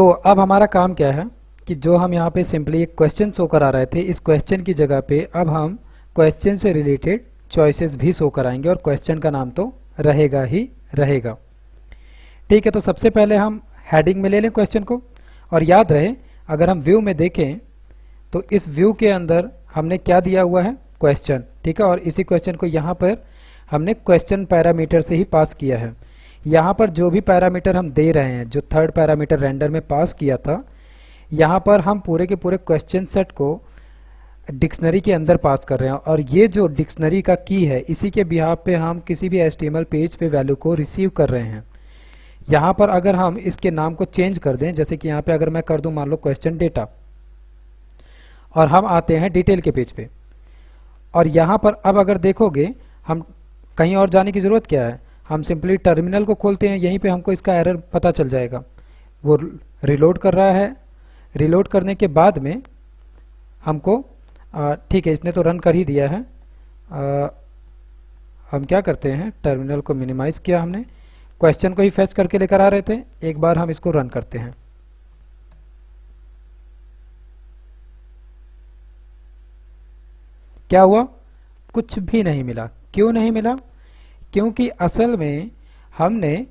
अब हमारा काम क्या है कि जो हम यहाँ पे सिंपली एक क्वेश्चन शो करा रहे थे, इस क्वेश्चन की जगह पे अब हम क्वेश्चन से रिलेटेड चॉइसेस भी शो कराएंगे और क्वेश्चन का नाम तो रहेगा ही रहेगा। ठीक है, तो सबसे पहले हम हेडिंग में ले लें क्वेश्चन को, और याद रहे अगर हम व्यू में देखें तो इस व्यू के अंदर हमने क्या दिया हुआ है, क्वेश्चन। ठीक है, और इसी क्वेश्चन को यहाँ पर हमने क्वेश्चन पैरामीटर से ही पास किया है। यहाँ पर जो भी पैरामीटर हम दे रहे हैं, जो थर्ड पैरामीटर रेंडर में पास किया था, यहाँ पर हम पूरे के पूरे क्वेश्चन सेट को डिक्शनरी के अंदर पास कर रहे हैं, और ये जो डिक्शनरी का की है इसी के बिहाफ पे हम किसी भी HTML पेज पे वैल्यू को रिसीव कर रहे हैं। यहाँ पर अगर हम इसके नाम को चेंज कर दें, जैसे कि यहाँ पे अगर मैं कर दूं मान लो क्वेश्चन डेटा, और हम आते हैं डिटेल के पेज पे, और यहाँ पर अब अगर देखोगे हम कहीं और जाने की ज़रूरत क्या है, हम सिंपली टर्मिनल को खोलते हैं, यहीं पे हमको इसका एरर पता चल जाएगा। वो रिलोड कर रहा है, रिलोड करने के बाद में हमको ठीक है, इसने तो रन कर ही दिया है। हम क्या करते हैं, टर्मिनल को मिनिमाइज किया हमने, क्वेश्चन को ही फेच करके लेकर आ रहे थे, एक बार हम इसको रन करते हैं। क्या हुआ, कुछ भी नहीं मिला। क्यों नहीं मिला, क्योंकि असल में हमने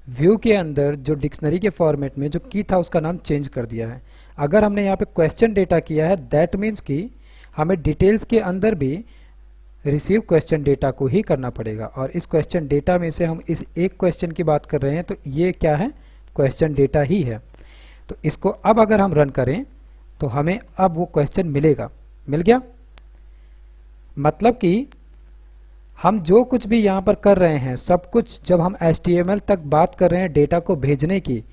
व्यू के अंदर जो डिक्शनरी के फॉर्मेट में जो की था उसका नाम चेंज कर दिया है। अगर हमने यहाँ पे क्वेश्चन डेटा किया है, दैट मीन्स कि हमें डिटेल्स के अंदर भी रिसीव क्वेश्चन डेटा को ही करना पड़ेगा, और इस क्वेश्चन डेटा में से हम इस एक क्वेश्चन की बात कर रहे हैं, तो ये क्या है, क्वेश्चन डेटा ही है। तो इसको अब अगर हम रन करें तो हमें अब वो क्वेश्चन मिलेगा, मिल गया। मतलब कि हम जो कुछ भी यहाँ पर कर रहे हैं, सब कुछ जब हम HTML तक बात कर रहे हैं डेटा को भेजने की,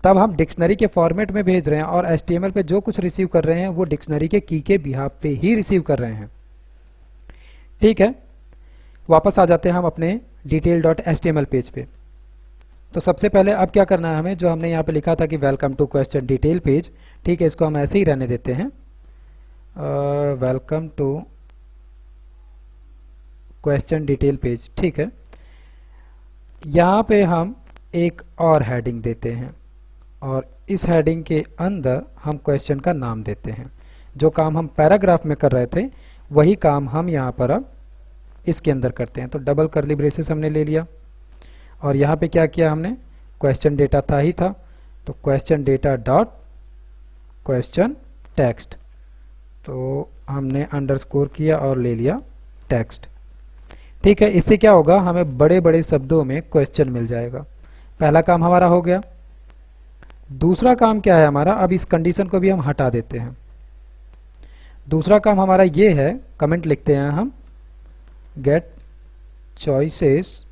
तब हम डिक्शनरी के फॉर्मेट में भेज रहे हैं, और HTML पे जो कुछ रिसीव कर रहे हैं वो डिक्शनरी के की के बिहाफ पे ही रिसीव कर रहे हैं। ठीक है, वापस आ जाते हैं हम अपने detail.html पेज पे। तो सबसे पहले अब क्या करना है हमें, जो हमने यहाँ पे लिखा था कि welcome to question detail page, ठीक है, इसको हम ऐसे ही रहने देते हैं, welcome to question detail page. ठीक है, यहाँ पे हम एक और हेडिंग देते हैं, और इस हेडिंग के अंदर हम क्वेश्चन का नाम देते हैं। जो काम हम पैराग्राफ में कर रहे थे वही काम हम यहाँ पर अब इसके अंदर करते हैं। तो डबल कर्ली ब्रेसेस हमने ले लिया, और यहाँ पे क्या किया हमने, क्वेश्चन डेटा था ही था, तो question data dot question text, तो हमने अंडरस्कोर किया और ले लिया टेक्स्ट। ठीक है, इससे क्या होगा, हमें बड़े बड़े शब्दों में क्वेश्चन मिल जाएगा। पहला काम हमारा हो गया। दूसरा काम क्या है हमारा, अब इस कंडीशन को भी हम हटा देते हैं। दूसरा काम हमारा ये है, कमेंट लिखते हैं हम, get choices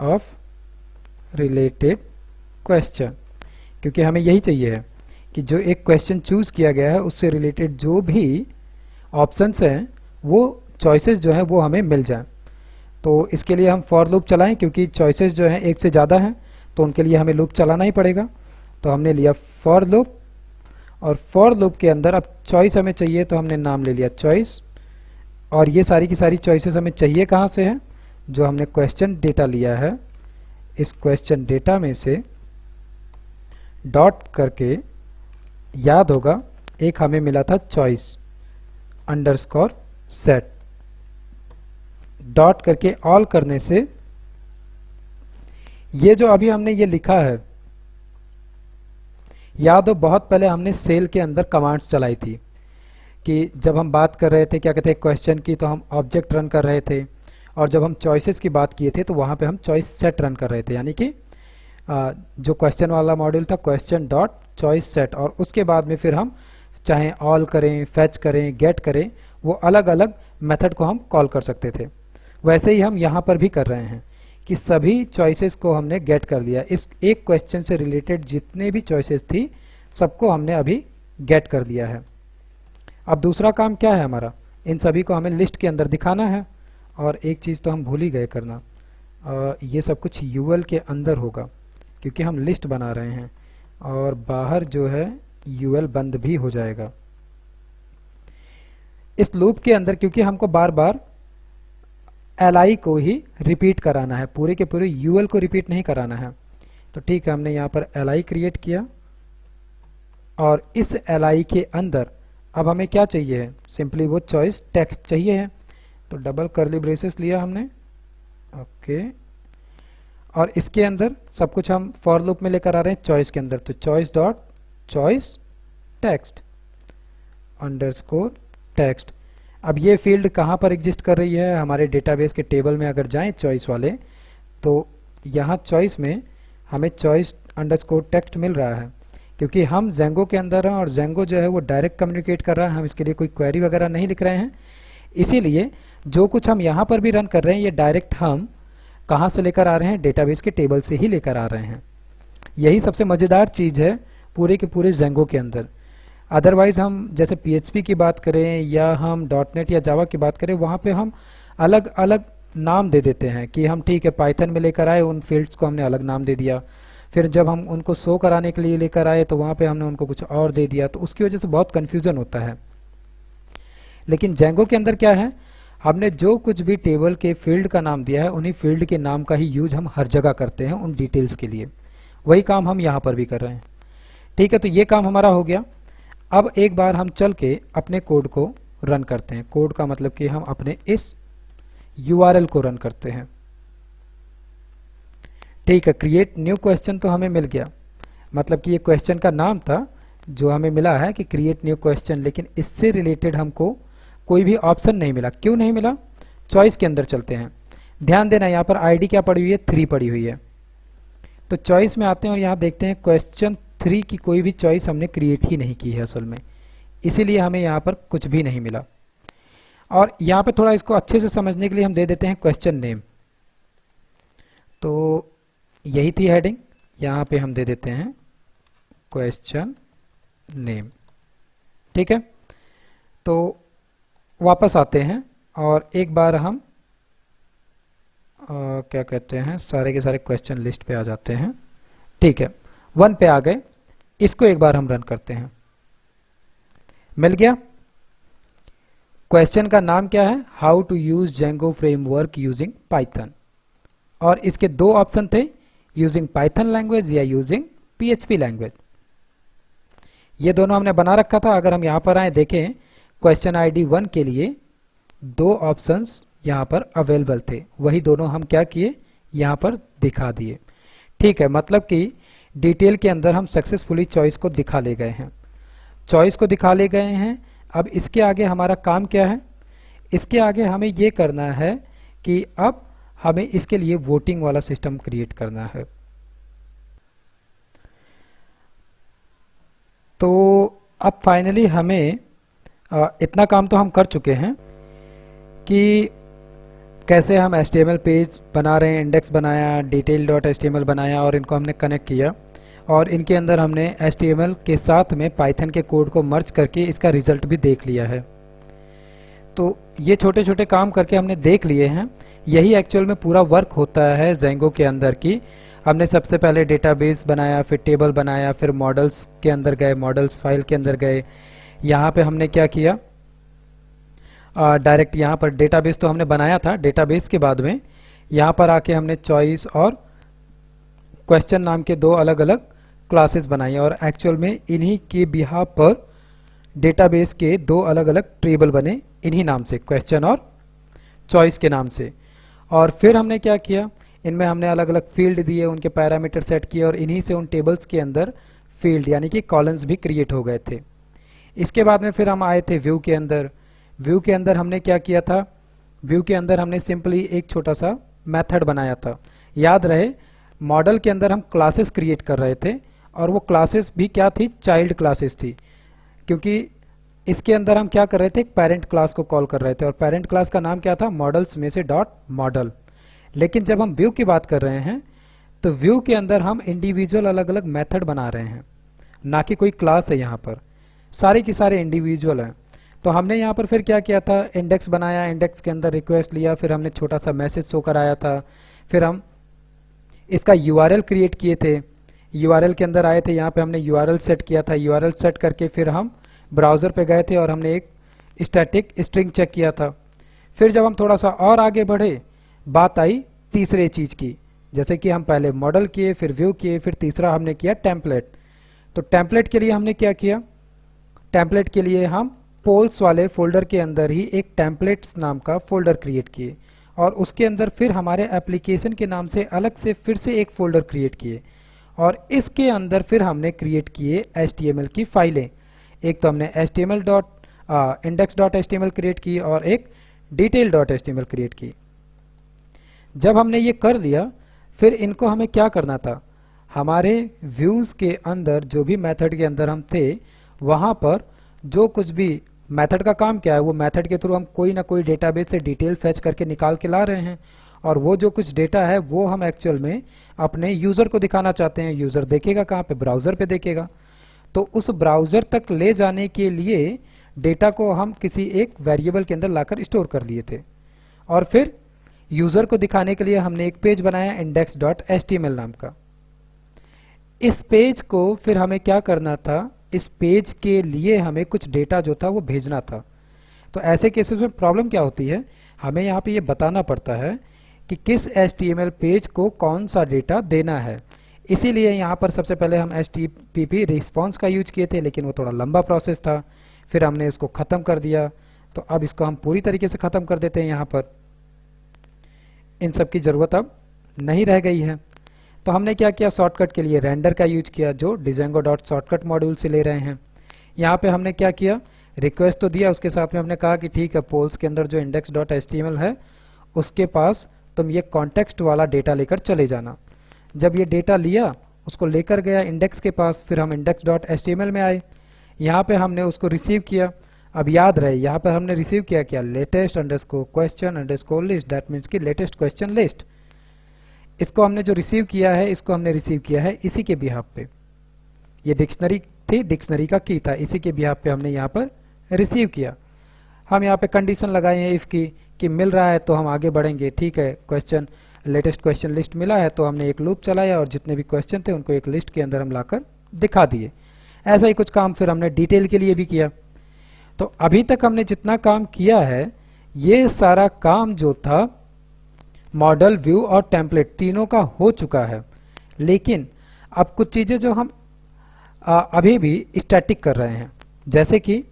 of related question, क्योंकि हमें यही चाहिए है कि जो एक क्वेश्चन चूज किया गया है उससे रिलेटेड जो भी ऑप्शंस हैं, वो चॉइसेस जो हैं वो हमें मिल जाए। तो इसके लिए हम फॉर लूप चलाएं, क्योंकि चॉइसेस जो हैं एक से ज़्यादा हैं, तो उनके लिए हमें लूप चलाना ही पड़ेगा। तो हमने लिया फॉर लूप, और फॉर लूप के अंदर अब चॉइस हमें चाहिए, तो हमने नाम ले लिया चॉइस, और ये सारी की सारी चॉइसेस हमें चाहिए कहाँ से है, जो हमने क्वेश्चन डेटा लिया है, इस क्वेश्चन डेटा में से डॉट करके, याद होगा एक हमें मिला था चॉइस अंडरस्कोर सेट, डॉट करके ऑल करने से ये जो अभी हमने ये लिखा है, याद हो बहुत पहले हमने सेल के अंदर कमांड्स चलाई थी कि जब हम बात कर रहे थे क्या कहते हैं क्वेश्चन की, तो हम ऑब्जेक्ट रन कर रहे थे, और जब हम चॉइसेस की बात किए थे तो वहाँ पे हम चॉइस सेट रन कर रहे थे, यानी कि जो क्वेश्चन वाला मॉड्यूल था क्वेश्चन डॉट चॉइस सेट, और उसके बाद में फिर हम चाहे ऑल करें, फेच करें, गेट करें, वो अलग अलग मेथड को हम कॉल कर सकते थे। वैसे ही हम यहाँ पर भी कर रहे हैं कि सभी चॉइसेस को हमने गेट कर दिया। इस एक क्वेश्चन से रिलेटेड जितने भी चॉइसेस थी सबको हमने अभी गेट कर दिया है। अब दूसरा काम क्या है हमारा, इन सभी को हमें लिस्ट के अंदर दिखाना है, और एक चीज़ तो हम भूल ही गए करना, ये सब कुछ यूएल के अंदर होगा, क्योंकि हम लिस्ट बना रहे हैं, और बाहर जो है यूएल बंद भी हो जाएगा। इस लूप के अंदर क्योंकि हमको बार बार li को ही रिपीट कराना है, पूरे के पूरे ul को रिपीट नहीं कराना है। तो ठीक है, हमने यहाँ पर li क्रिएट किया और इस li के अंदर अब हमें क्या चाहिए है, सिंपली वो चॉइस टेक्स्ट चाहिए है। तो डबल कर्ली ब्रेसेस लिया हमने, ओके, और इसके अंदर सब कुछ हम फॉर लूप में लेकर आ रहे हैं चॉइस के अंदर। तो choice dot choice text underscore text. अब ये फील्ड कहाँ पर एग्जिस्ट कर रही है, हमारे डेटाबेस के टेबल में अगर जाएं चॉइस वाले, तो यहाँ चॉइस में हमें चॉइस अंडरस्कोर टेक्स्ट मिल रहा है, क्योंकि हम जेंगो के अंदर हैं और जेंगो जो है वो डायरेक्ट कम्युनिकेट कर रहा है, हम इसके लिए कोई क्वेरी वगैरह नहीं लिख रहे हैं। इसीलिए जो कुछ हम यहाँ पर भी रन कर रहे हैं ये डायरेक्ट हम कहाँ से लेकर आ रहे हैं, डेटाबेस के टेबल से ही लेकर आ रहे हैं। यही सबसे मज़ेदार चीज़ है पूरे के पूरे जेंगो के अंदर। अदरवाइज़ हम जैसे PHP की बात करें या हम .NET या जावा की बात करें, वहाँ पे हम अलग अलग नाम दे देते हैं कि हम ठीक है पाइथन में लेकर आए, उन फील्ड्स को हमने अलग नाम दे दिया, फिर जब हम उनको शो कराने के लिए लेकर आए तो वहाँ पे हमने उनको कुछ और दे दिया, तो उसकी वजह से बहुत कन्फ्यूज़न होता है। लेकिन जेंगो के अंदर क्या है, हमने जो कुछ भी टेबल के फील्ड का नाम दिया है उन्हीं फील्ड के नाम का ही यूज हम हर जगह करते हैं उन डिटेल्स के लिए। वही काम हम यहाँ पर भी कर रहे हैं। ठीक है, तो ये काम हमारा हो गया। अब एक बार हम चल के अपने कोड को रन करते हैं। कोड का मतलब कि हम अपने इस URL को रन करते हैं। ठीक है, क्रिएट न्यू क्वेश्चन तो हमें मिल गया, मतलब कि ये क्वेश्चन का नाम था जो हमें मिला है कि क्रिएट न्यू क्वेश्चन, लेकिन इससे रिलेटेड हमको कोई भी ऑप्शन नहीं मिला। क्यों नहीं मिला, चॉइस के अंदर चलते हैं। ध्यान देना यहाँ पर आईडी क्या पड़ी हुई है, 3 पड़ी हुई है। तो चॉइस में आते हैं और यहाँ देखते हैं क्वेश्चन 3 की कोई भी चॉइस हमने क्रिएट ही नहीं की है असल में, इसीलिए हमें यहाँ पर कुछ भी नहीं मिला। और यहाँ पे थोड़ा इसको अच्छे से समझने के लिए हम दे देते हैं क्वेश्चन नेम। तो यही थी हेडिंग, यहाँ पे हम दे देते हैं क्वेश्चन नेम। ठीक है, तो वापस आते हैं और एक बार हम क्या कहते हैं, सारे के सारे क्वेश्चन लिस्ट पे आ जाते हैं। ठीक है, 1 पे आ गए, इसको एक बार हम रन करते हैं। मिल गया। क्वेश्चन का नाम क्या है, how to use Django framework using Python, और इसके 2 ऑप्शन थे, यूजिंग पाइथन लैंग्वेज या यूजिंग PHP लैंग्वेज। ये दोनों हमने बना रखा था। अगर हम यहाँ पर आए देखें, क्वेश्चन ID 1 के लिए 2 ऑप्शंस यहाँ पर अवेलेबल थे, वही दोनों हम क्या किए, यहाँ पर दिखा दिए। ठीक है, मतलब कि डिटेल के अंदर हम सक्सेसफुली चॉइस को दिखा ले गए हैं। चॉइस को दिखा ले गए हैं। अब इसके आगे हमारा काम क्या है, इसके आगे हमें ये करना है कि अब हमें इसके लिए वोटिंग वाला सिस्टम क्रिएट करना है। तो अब फाइनली हमें इतना काम तो हम कर चुके हैं कि कैसे हम HTML पेज बना रहे हैं, इंडेक्स बनाया, detail.html बनाया और इनको हमने कनेक्ट किया, और इनके अंदर हमने HTML के साथ में पाइथन के कोड को मर्ज करके इसका रिजल्ट भी देख लिया है। तो ये छोटे छोटे काम करके हमने देख लिए हैं। यही एक्चुअल में पूरा वर्क होता है जेंगो के अंदर की। हमने सबसे पहले डेटाबेस बनाया, फिर टेबल बनाया, फिर मॉडल्स के अंदर गए, मॉडल्स फाइल के अंदर गए। यहाँ पे हमने क्या किया, डायरेक्ट यहाँ पर डेटाबेस तो हमने बनाया था, डेटाबेस के बाद में यहाँ पर आके हमने चॉइस और क्वेश्चन नाम के 2 अलग अलग क्लासेस बनाई, और एक्चुअल में इन्हीं के बिहाफ पर डेटाबेस के 2 अलग अलग टेबल बने इन्हीं नाम से, क्वेश्चन और चॉइस के नाम से। और फिर हमने क्या किया, इनमें हमने अलग अलग फील्ड दिए, उनके पैरामीटर सेट किए, और इन्हीं से उन टेबल्स के अंदर फील्ड यानी कि कॉलम्स भी क्रिएट हो गए थे। इसके बाद में फिर हम आए थे व्यू के अंदर। व्यू के अंदर हमने क्या किया था, व्यू के अंदर हमने सिंपली एक छोटा सा मेथड बनाया था। याद रहे, मॉडल के अंदर हम क्लासेस क्रिएट कर रहे थे, और वो क्लासेस भी क्या थी, चाइल्ड क्लासेस थी, क्योंकि इसके अंदर हम क्या कर रहे थे, एक पेरेंट क्लास को कॉल कर रहे थे, और पेरेंट क्लास का नाम क्या था, मॉडल्स में से डॉट मॉडल। लेकिन जब हम व्यू की बात कर रहे हैं तो व्यू के अंदर हम इंडिविजुअल अलग अलग मेथड बना रहे हैं, ना कि कोई क्लास है। यहाँ पर सारे के सारे इंडिविजुअल हैं। तो हमने यहाँ पर फिर क्या किया था, इंडेक्स बनाया, इंडेक्स के अंदर रिक्वेस्ट लिया, फिर हमने छोटा सा मैसेज शो कराया था, फिर हम इसका URL क्रिएट किए थे, URL के अंदर आए थे, यहाँ पे हमने URL सेट किया था, URL सेट करके फिर हम ब्राउज़र पे गए थे और हमने एक स्टैटिक स्ट्रिंग चेक किया था। फिर जब हम थोड़ा सा और आगे बढ़े, बात आई तीसरे चीज़ की। जैसे कि हम पहले मॉडल किए, फिर व्यू किए, फिर तीसरा हमने किया टेम्पलेट। तो टेम्पलेट के लिए हमने क्या किया, टेम्पलेट के लिए हम पोल्स वाले फोल्डर के अंदर ही एक टेम्पलेट्स नाम का फोल्डर क्रिएट किए, और उसके अंदर फिर हमारे एप्लीकेशन के नाम से अलग से फिर से एक फोल्डर क्रिएट किए, और इसके अंदर फिर हमने क्रिएट किए HTML की फाइलें। एक तो हमने index.html क्रिएट की और एक detail.html क्रिएट की। जब हमने ये कर लिया, फिर इनको हमें क्या करना था, हमारे व्यूज़ के अंदर जो भी मेथड के अंदर हम थे वहाँ पर जो कुछ भी मेथड का काम क्या है, वो मेथड के थ्रू हम कोई ना कोई डेटाबेस से डिटेल फैच करके निकाल के ला रहे हैं, और वो जो कुछ डेटा है वो हम एक्चुअल में अपने यूज़र को दिखाना चाहते हैं। यूज़र देखेगा कहाँ पे, ब्राउज़र पे देखेगा। तो उस ब्राउज़र तक ले जाने के लिए डेटा को हम किसी एक वेरिएबल के अंदर लाकर स्टोर कर लिए थे, और फिर यूज़र को दिखाने के लिए हमने एक पेज बनाया index.html नाम का। इस पेज को फिर हमें क्या करना था, इस पेज के लिए हमें कुछ डेटा जो था वो भेजना था। तो ऐसे केसेस में प्रॉब्लम क्या होती है, हमें यहाँ पे ये बताना पड़ता है कि किस HTML पेज को कौन सा डेटा देना है। इसीलिए यहाँ पर सबसे पहले हम HTTP रिस्पॉन्स का यूज किए थे, लेकिन वो थोड़ा लंबा प्रोसेस था, फिर हमने इसको ख़त्म कर दिया। तो अब इसको हम पूरी तरीके से ख़त्म कर देते हैं। यहाँ पर इन सब की ज़रूरत अब नहीं रह गई है। तो हमने क्या किया, शॉर्टकट के लिए रेंडर का यूज किया, जो Django.shortcut मॉड्यूल से ले रहे हैं। यहाँ पे हमने क्या किया, रिक्वेस्ट तो दिया, उसके साथ में हमने कहा कि ठीक है, पोल्स के अंदर जो index.html है उसके पास तुम ये कॉन्टेक्स्ट वाला डेटा लेकर चले जाना। जब ये डेटा लिया, उसको लेकर गया इंडेक्स के पास, फिर हम index.html में आए, यहाँ पे हमने उसको रिसीव किया। अब याद रहे, यहाँ पर हमने रिसीव किया क्या, latest_question_list, दैट मीन्स कि लेटेस्ट क्वेश्चन लिस्ट। इसको हमने जो रिसीव किया है, इसको हमने रिसीव किया है इसी के बिहाफ पे। ये डिक्शनरी थी, डिक्शनरी का की था, इसी के बिहाफ पे हमने यहाँ पर रिसीव किया। हम यहाँ पे कंडीशन लगाए हैं इफ़ की कि मिल रहा है तो हम आगे बढ़ेंगे, ठीक है, क्वेश्चन लेटेस्ट क्वेश्चन लिस्ट मिला है तो हमने एक लूप चलाया और जितने भी क्वेश्चन थे उनको एक लिस्ट के अंदर हम लाकर दिखा दिए। ऐसा ही कुछ काम फिर हमने डिटेल के लिए भी किया। तो अभी तक हमने जितना काम किया है, ये सारा काम जो था मॉडल, व्यू और टेम्पलेट तीनों का हो चुका है। लेकिन अब कुछ चीज़ें जो हम अभी भी स्टैटिक कर रहे हैं, जैसे कि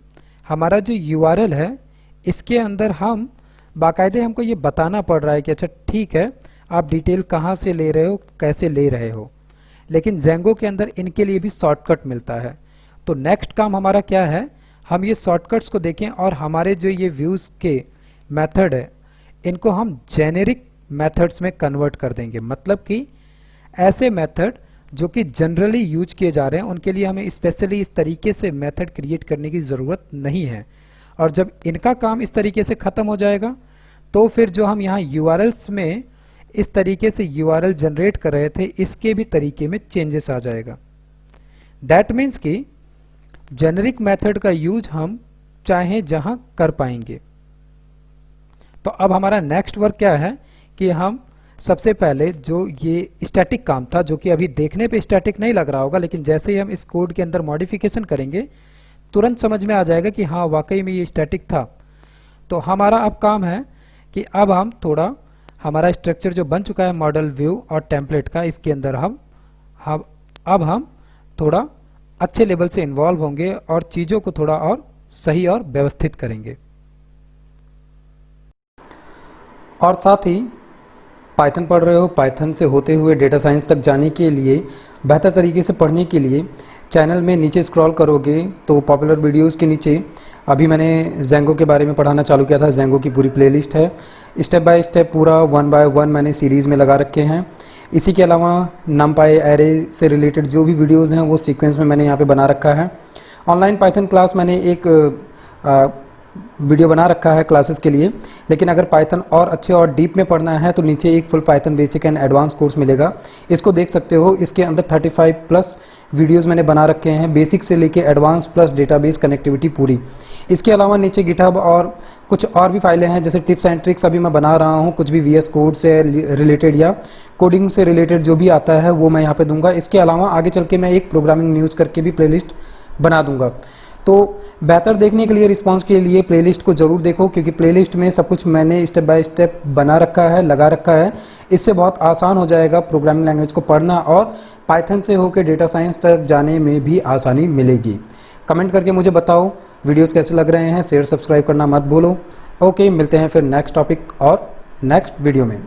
हमारा जो URL है इसके अंदर हम बाकायदे हमको ये बताना पड़ रहा है कि अच्छा ठीक है, आप डिटेल कहाँ से ले रहे हो, कैसे ले रहे हो। लेकिन Django के अंदर इनके लिए भी शॉर्टकट मिलता है। तो नेक्स्ट काम हमारा क्या है, हम ये शॉर्टकट्स को देखें और हमारे जो ये व्यूज़ के मेथड है इनको हम जेनेरिक मेथड्स में कन्वर्ट कर देंगे। मतलब कि ऐसे मेथड जो कि जनरली यूज किए जा रहे हैं उनके लिए हमें स्पेशली इस तरीके से मेथड क्रिएट करने की ज़रूरत नहीं है। और जब इनका काम इस तरीके से ख़त्म हो जाएगा तो फिर जो हम यहाँ URLs में इस तरीके से URL जनरेट कर रहे थे, इसके भी तरीके में चेंजेस आ जाएगा। दैट मीन्स कि जेनरिक मेथड का यूज हम चाहे जहाँ कर पाएंगे। तो अब हमारा नेक्स्ट वर्क क्या है कि हम सबसे पहले जो ये स्टैटिक काम था, जो कि अभी देखने पे स्टैटिक नहीं लग रहा होगा, लेकिन जैसे ही हम इस कोड के अंदर मॉडिफिकेशन करेंगे तुरंत समझ में आ जाएगा कि हाँ वाकई में ये स्टैटिक था। तो हमारा अब काम है कि अब हम थोड़ा हमारा स्ट्रक्चर जो बन चुका है मॉडल, व्यू और टेम्पलेट का, इसके अंदर हम थोड़ा अच्छे लेवल से इन्वॉल्व होंगे और चीज़ों को थोड़ा और सही और व्यवस्थित करेंगे। और साथ ही पाइथन पढ़ रहे हो, पाइथन से होते हुए डेटा साइंस तक जाने के लिए, बेहतर तरीके से पढ़ने के लिए चैनल में नीचे स्क्रॉल करोगे तो पॉपुलर वीडियोस के नीचे अभी मैंने Django के बारे में पढ़ाना चालू किया था। Django की पूरी प्लेलिस्ट है, स्टेप बाय स्टेप पूरा 1 बाय 1 मैंने सीरीज़ में लगा रखे हैं। इसी के अलावा NumPy एरे से रिलेटेड जो भी वीडियोज़ हैं वो सीक्वेंस में मैंने यहाँ पे बना रखा है। ऑनलाइन पाइथन क्लास मैंने एक वीडियो बना रखा है क्लासेस के लिए, लेकिन अगर पाइथन और अच्छे और डीप में पढ़ना है तो नीचे एक full Python basic and advance course मिलेगा, इसको देख सकते हो। इसके अंदर 35 प्लस वीडियोस मैंने बना रखे हैं, बेसिक से लेके एडवांस प्लस डेटाबेस कनेक्टिविटी पूरी। इसके अलावा नीचे गिटहब और कुछ और भी फाइलें हैं, जैसे टिप्स एंड ट्रिक्स अभी मैं बना रहा हूँ, कुछ भी VS कोड से रिलेटेड या कोडिंग से रिलेटेड जो भी आता है वो मैं यहाँ पे दूंगा। इसके अलावा आगे चल के मैं एक प्रोग्रामिंग न्यूज़ करके भी प्लेलिस्ट बना दूंगा। तो बेहतर देखने के लिए, रिस्पांस के लिए प्लेलिस्ट को ज़रूर देखो, क्योंकि प्लेलिस्ट में सब कुछ मैंने स्टेप बाय स्टेप बना रखा है, लगा रखा है। इससे बहुत आसान हो जाएगा प्रोग्रामिंग लैंग्वेज को पढ़ना, और पाइथन से होकर डेटा साइंस तक जाने में भी आसानी मिलेगी। कमेंट करके मुझे बताओ वीडियोस कैसे लग रहे हैं, शेयर सब्सक्राइब करना मत भूलो। ओके, मिलते हैं फिर नेक्स्ट टॉपिक और नेक्स्ट वीडियो में।